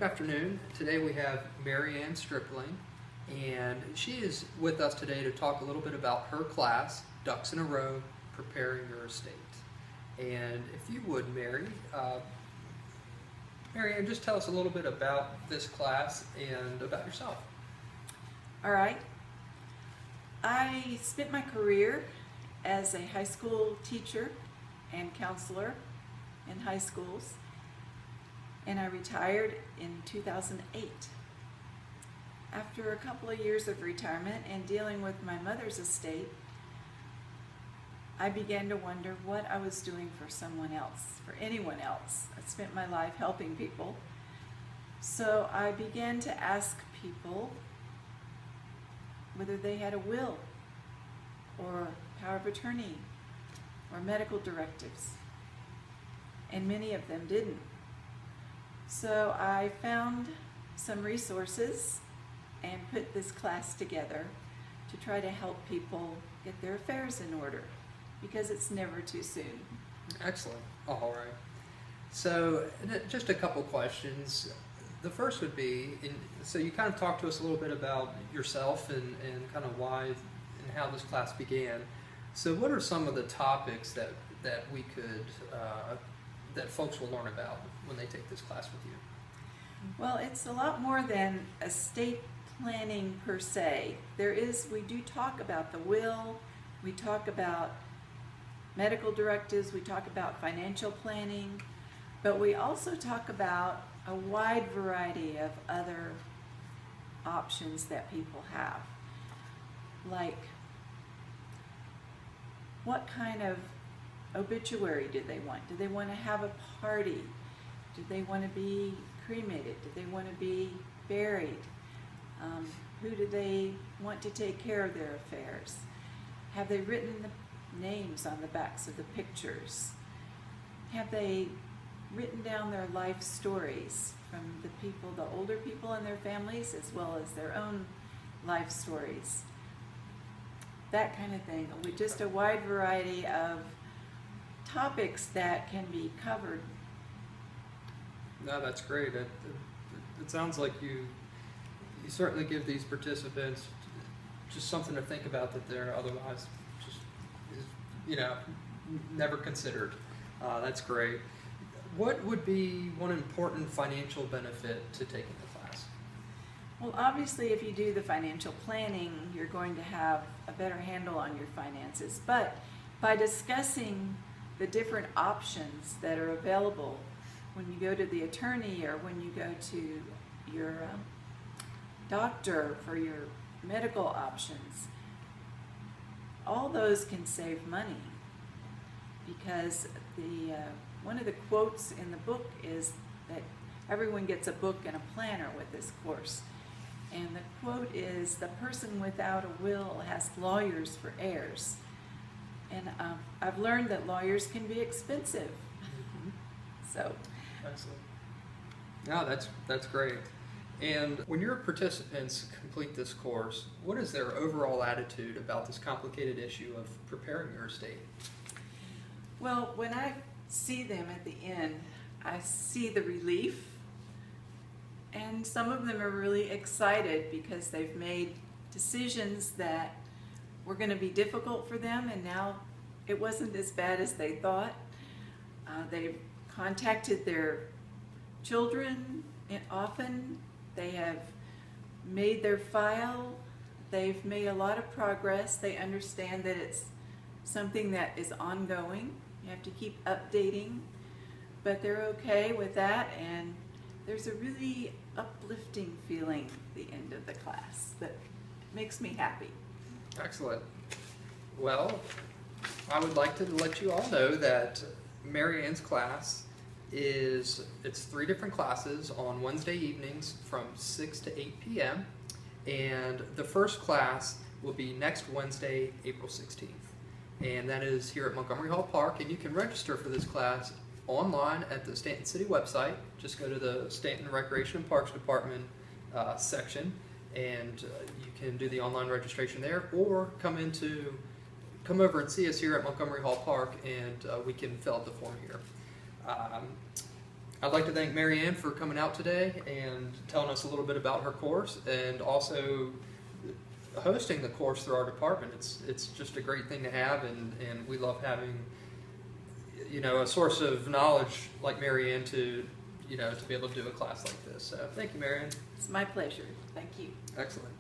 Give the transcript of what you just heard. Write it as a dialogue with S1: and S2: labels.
S1: Good afternoon. Today we have Mary Ann Stripling, and she is with us today to talk a little bit about her class, Ducks in a Row, Preparing Your Estate. And if you would, Mary Ann, just tell us a little bit about this class and about yourself.
S2: All right. I spent my career as a high school teacher and counselor in high schools, and I retired in 2008. After a couple of years of retirement and dealing with my mother's estate, I began to wonder what I was doing for someone else, for anyone else. I spent my life helping people. So I began to ask people whether they had a will or power of attorney or medical directives, and many of them didn't. So I found some resources and put this class together to try to help people get their affairs in order, because it's never too soon.
S1: Excellent. All right. So just a couple questions. The first would be, so you kind of talked to us a little bit about yourself and kind of why and how this class began. So what are some of the topics that we could, that folks will learn about when they take this class with you?
S2: Well, it's a lot more than estate planning per se. We do talk about the will, we talk about medical directives, we talk about financial planning, but we also talk about a wide variety of other options that people have. Like, what kind of obituary do they want? Do they want to have a party? Do they want to be cremated? Do they want to be buried? Who do they want to take care of their affairs? Have they written the names on the backs of the pictures? Have they written down their life stories from the people, the older people in their families, as well as their own life stories? That kind of thing, with just a wide variety of topics that can be covered.
S1: No, that's great. It sounds like you certainly give these participants just something to think about that they're otherwise just, never considered. That's great. What would be one important financial benefit to taking the class?
S2: Well, obviously, if you do the financial planning, you're going to have a better handle on your finances. But by discussing the different options that are available when you go to the attorney or when you go to your doctor for your medical options, all those can save money, because one of the quotes in the book is that everyone gets a book and a planner with this course. And the quote is, "The person without a will has lawyers for heirs." And I've learned that lawyers can be expensive.
S1: Mm-hmm.
S2: So.
S1: Excellent. No, that's great. And when your participants complete this course, what is their overall attitude about this complicated issue of preparing your estate?
S2: Well, when I see them at the end, I see the relief, and some of them are really excited because they've made decisions that were going to be difficult for them, and now it wasn't as bad as they thought. They've contacted their children often. They have made their file. They've made a lot of progress. They understand that it's something that is ongoing. You have to keep updating, but they're okay with that, and there's a really uplifting feeling at the end of the class that makes me happy.
S1: Excellent. Well, I would like to let you all know that Mary Ann's class it's 3 different classes on Wednesday evenings from 6 to 8 p.m. And the first class will be next Wednesday, April 16th. And that is here at Montgomery Hall Park. And you can register for this class online at the Stanton City website. Just go to the Stanton Recreation and Parks Department section, and you can do the online registration there, or come over and see us here at Montgomery Hall Park, and we can fill out the form here. I'd like to thank Mary Ann for coming out today and telling us a little bit about her course, and also hosting the course through our department. It's just a great thing to have, and we love having, you know, a source of knowledge like Mary Ann to, you know, to be able to do a class like this. So thank you, Mary Ann.
S2: It's my pleasure. Thank you.
S1: Excellent.